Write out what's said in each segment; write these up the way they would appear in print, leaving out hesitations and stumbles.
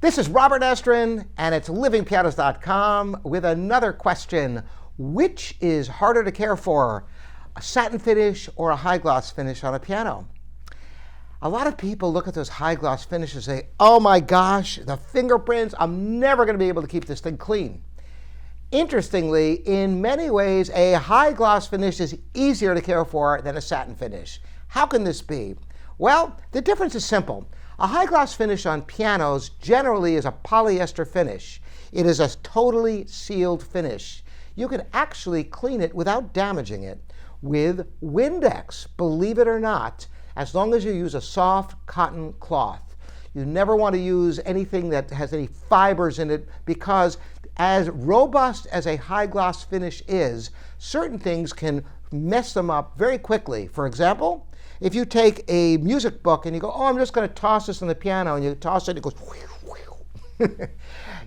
This is Robert Estrin, and it's livingpianos.com with another question. Which is harder to care for, a satin finish or a high gloss finish on a piano? A lot of people look at those high gloss finishes and say, oh my gosh, the fingerprints, I'm never going to be able to keep this thing clean. Interestingly, in many ways, a high gloss finish is easier to care for than a satin finish. How can this be? Well, the difference is simple. A high gloss finish on pianos generally is a polyester finish. It is a totally sealed finish. You can actually clean it without damaging it with Windex, believe it or not, as long as you use a soft cotton cloth. You never want to use anything that has any fibers in it, because as robust as a high gloss finish is, certain things can mess them up very quickly. For example, if you take a music book and you go, oh, I'm just going to toss this on the piano, and you toss it, it goes,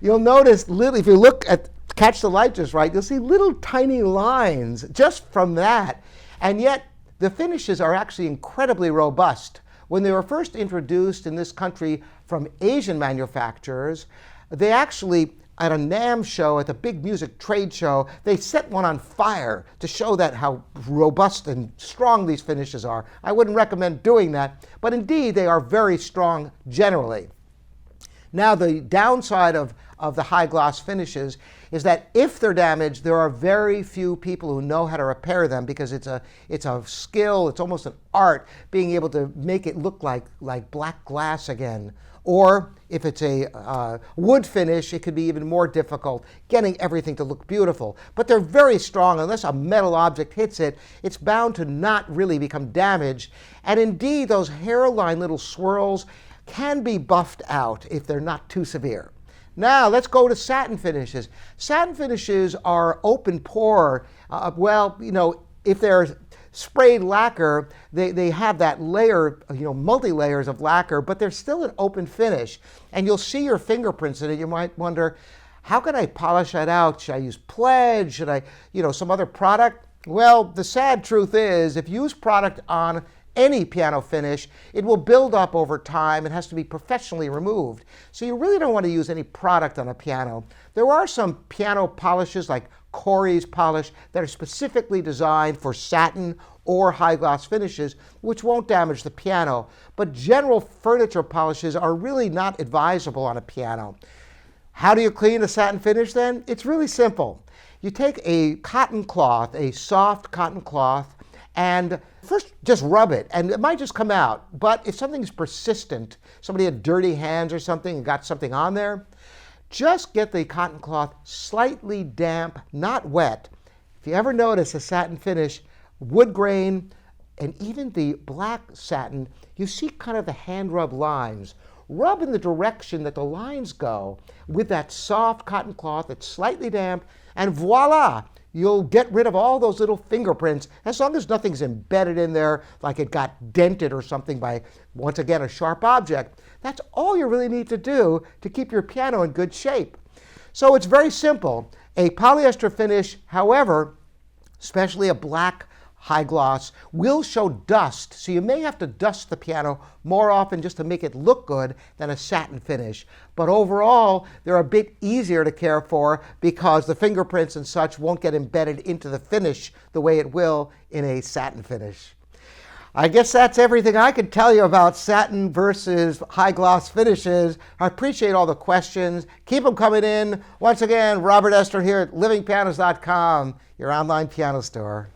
you'll notice, if you look at, catch the light just right, you'll see little tiny lines just from that. And yet, the finishes are actually incredibly robust. When they were first introduced in this country from Asian manufacturers, they actually, at a NAMM show, at the big music trade show, they set one on fire to show that how robust and strong these finishes are. I wouldn't recommend doing that, but indeed they are very strong generally. Now, the downside of the high gloss finishes is that if they're damaged, there are very few people who know how to repair them, because it's a skill, it's almost an art, being able to make it look like black glass again. Or if it's a wood finish, it could be even more difficult, getting everything to look beautiful. But they're very strong. Unless a metal object hits it, it's bound to not really become damaged. And indeed, those hairline little swirls can be buffed out if they're not too severe. Now, let's go to satin finishes. Satin finishes are open pore. If they're sprayed lacquer, they have that layer, multi-layers of lacquer, but they're still an open finish. And you'll see your fingerprints in it. You might wonder, how can I polish that out? Should I use Pledge? Should I, some other product? Well, the sad truth is, if you use product on any piano finish, it will build up over time. It has to be professionally removed. So you really don't want to use any product on a piano. There are some piano polishes like Corey's polish that are specifically designed for satin or high gloss finishes, which won't damage the piano. But general furniture polishes are really not advisable on a piano. How do you clean a satin finish then? It's really simple. You take a cotton cloth, a soft cotton cloth, and first just rub it, and it might just come out. But if something's persistent, somebody had dirty hands or something and got something on there, just get the cotton cloth slightly damp, not wet. If you ever notice a satin finish, wood grain, and even the black satin, you see kind of the hand rub lines. Rub in the direction that the lines go with that soft cotton cloth that's slightly damp, and voila! You'll get rid of all those little fingerprints, as long as nothing's embedded in there, like it got dented or something by, once again, a sharp object. That's all you really need to do to keep your piano in good shape. So it's very simple. A polyester finish, however, especially a black high gloss, will show dust. So you may have to dust the piano more often just to make it look good than a satin finish. But overall, they're a bit easier to care for, because the fingerprints and such won't get embedded into the finish the way it will in a satin finish. I guess that's everything I can tell you about satin versus high gloss finishes. I appreciate all the questions. Keep them coming in. Once again, Robert Estrin here at livingpianos.com, your online piano store.